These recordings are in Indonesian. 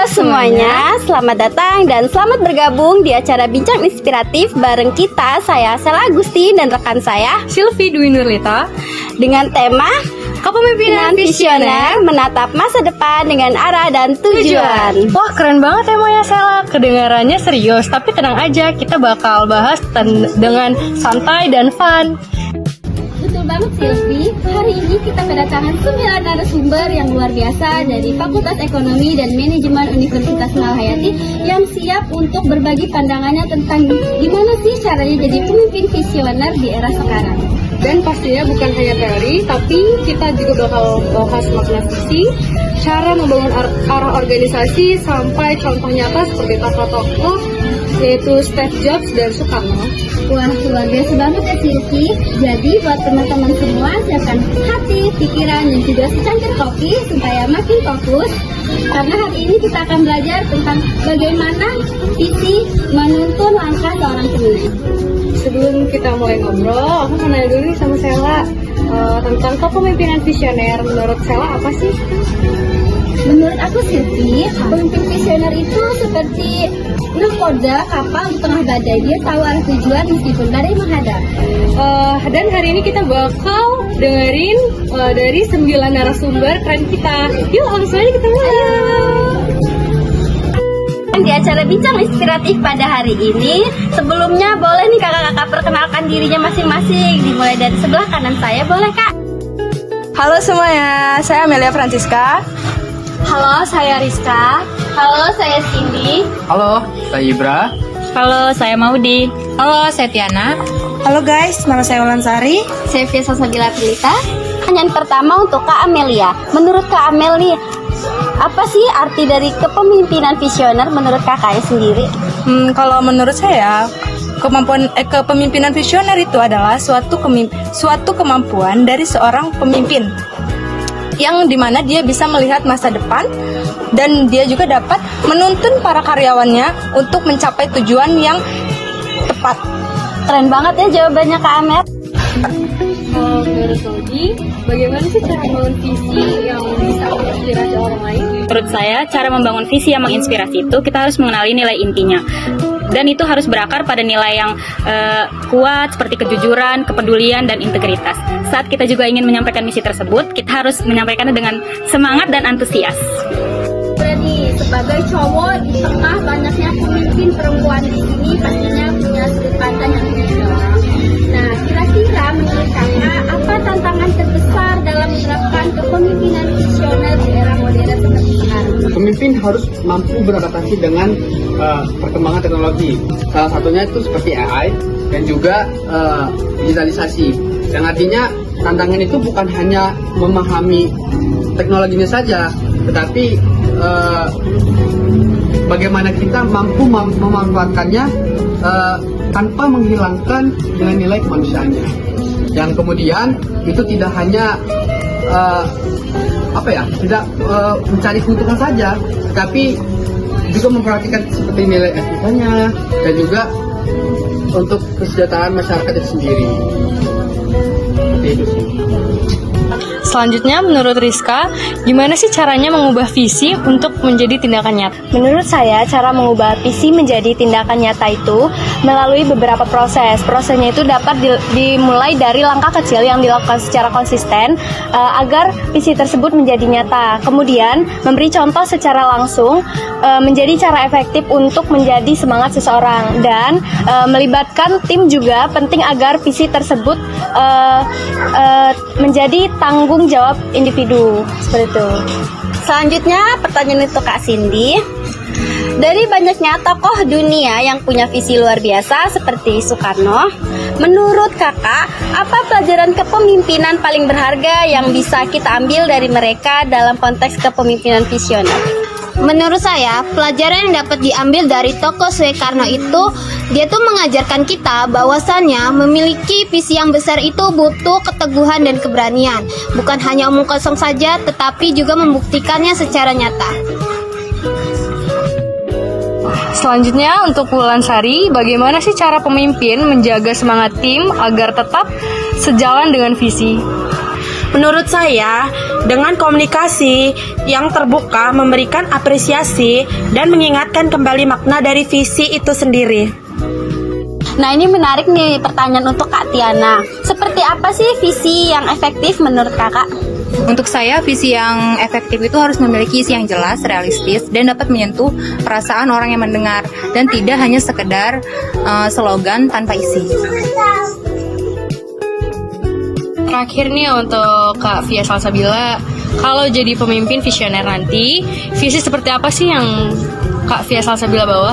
Semuanya, selamat datang dan selamat bergabung di acara Bincang Inspiratif bareng kita, saya Sela Agustin dan rekan saya Sylvie Dwi Nurlita dengan tema Kepemimpinan Visioner Menatap Masa Depan dengan Arah dan Tujuan. Wah, keren banget temanya Sela. Kedengarannya serius, tapi tenang aja, kita bakal bahas dengan santai dan fun. Betul banget Sylvie, hari ini kita kedatangan 9 narasumber yang luar biasa dari Fakultas Ekonomi dan Manajemen Universitas Malahayati yang siap untuk berbagi pandangannya tentang gimana sih caranya jadi pemimpin visioner di era sekarang. Dan pastinya bukan hanya teori, tapi kita juga bakal bahas makna visi, cara membangun arah organisasi, sampai contoh nyata seperti tokoh-tokoh yaitu Steve Jobs dan Soekarno. Wah, luar biasa banget ya Sylvie. Jadi buat teman-teman semua, siapkan hati, pikiran, dan juga secangkir kopi supaya makin fokus. Karena hari ini kita akan belajar tentang bagaimana visi menuntun langkah seorang pemimpin. Sebelum kita mulai ngobrol, aku mau nanya dulu nih sama Sela tentang kepemimpinan visioner. Menurut Sela apa sih? Menurut aku Sylvie, pemimpin visioner itu seperti nahkoda kapal di tengah badai. Dia tahu arah tujuan meskipun badai menghadap. Dan hari ini kita bakal dengerin dari 9 narasumber keren kita. Yuk langsung aja kita mulai. Di acara Bincang Inspiratif pada hari ini, sebelumnya boleh nih kakak-kakak perkenalkan dirinya masing-masing. Dimulai dari sebelah kanan saya, boleh kak? Halo semuanya, saya Amelia Francisca. Halo, saya Rizka. Halo, saya Cindy. Halo, saya Ibra. Halo, saya Maudi. Halo, saya Tiana. Halo guys, nama saya Ulansari. Saya Fiesa Sabila Pilita. Pertanyaan pertama untuk Kak Amelia. Menurut Kak Amelia, apa sih arti dari kepemimpinan visioner menurut kakaknya sendiri? Kalau menurut saya, kepemimpinan visioner itu adalah suatu kemampuan dari seorang pemimpin yang dimana dia bisa melihat masa depan dan dia juga dapat menuntun para karyawannya untuk mencapai tujuan yang tepat. Keren banget ya jawabannya Kak Amel. Menurut Maudi, bagaimana sih cara membangun visi yang bisa menginspirasi orang lain? Menurut saya, cara membangun visi yang menginspirasi itu kita harus mengenali nilai intinya. Dan itu harus berakar pada nilai yang kuat seperti kejujuran, kepedulian, dan integritas. Saat kita juga ingin menyampaikan misi tersebut, kita harus menyampaikannya dengan semangat dan antusias. Berani sebagai cowok di tengah banyaknya pemimpin perempuan di sini pastinya punya sudut pandang yang beda. Nah, kira-kira menurut kakak apa tantangan terbesar dalam menerapkan kepemimpinan visioner di era modern seperti sekarang? Pemimpin harus mampu beradaptasi dengan perkembangan teknologi. Salah satunya itu seperti AI dan juga digitalisasi. Yang artinya tantangan itu bukan hanya memahami teknologinya saja, tetapi bagaimana kita mampu memanfaatkannya tanpa menghilangkan nilai-nilai kemanusiaannya. Yang kemudian itu tidak hanya tidak mencari keuntungan saja, tetapi juga memperhatikan seperti nilai etikanya dan juga untuk kesejahteraan masyarakat itu sendiri. Seperti itu sih. Selanjutnya, menurut Rizka, gimana sih caranya mengubah visi untuk menjadi tindakan nyata? Menurut saya, cara mengubah visi menjadi tindakan nyata itu melalui beberapa proses. Prosesnya itu dapat dimulai dari langkah kecil yang dilakukan secara konsisten agar visi tersebut menjadi nyata. Kemudian, memberi contoh secara langsung menjadi cara efektif untuk menjadi semangat seseorang. Dan melibatkan tim juga penting agar visi tersebut menjadi tanggung jawab individu, seperti itu. Selanjutnya pertanyaan untuk Kak Cindy. Dari banyaknya tokoh dunia yang punya visi luar biasa seperti Soekarno, menurut kakak apa pelajaran kepemimpinan paling berharga yang bisa kita ambil dari mereka dalam konteks kepemimpinan visioner? Menurut saya, pelajaran yang dapat diambil dari tokoh Soekarno itu, dia tuh mengajarkan kita bahwasannya memiliki visi yang besar itu butuh keteguhan dan keberanian. Bukan hanya omong kosong saja, tetapi juga membuktikannya secara nyata. Selanjutnya untuk Wulansari, bagaimana sih cara pemimpin menjaga semangat tim agar tetap sejalan dengan visi? Menurut saya, dengan komunikasi yang terbuka, memberikan apresiasi, dan mengingatkan kembali makna dari visi itu sendiri. Nah, ini menarik nih pertanyaan untuk Kak Tiana. Seperti apa sih visi yang efektif menurut Kakak? Untuk saya, visi yang efektif itu harus memiliki isi yang jelas, realistis, dan dapat menyentuh perasaan orang yang mendengar, dan tidak hanya sekedar slogan tanpa isi. Terakhir nih untuk Kak Fia Salsabila, kalau jadi pemimpin visioner nanti, visi seperti apa sih yang Kak Fia Salsabila bawa?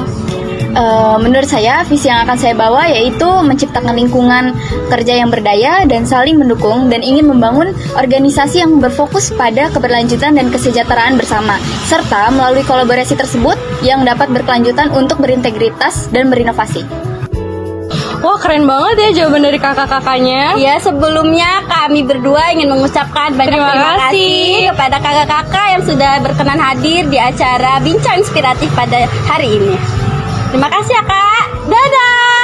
Menurut saya, visi yang akan saya bawa yaitu menciptakan lingkungan kerja yang berdaya dan saling mendukung, dan ingin membangun organisasi yang berfokus pada keberlanjutan dan kesejahteraan bersama, serta melalui kolaborasi tersebut yang dapat berkelanjutan untuk berintegritas dan berinovasi. Wah, keren banget ya jawaban dari kakak-kakaknya. Ya, sebelumnya kami berdua ingin mengucapkan banyak terima kasih kepada kakak-kakak yang sudah berkenan hadir di acara Bincang Inspiratif pada hari ini. Terima kasih ya, Kak. Dadah!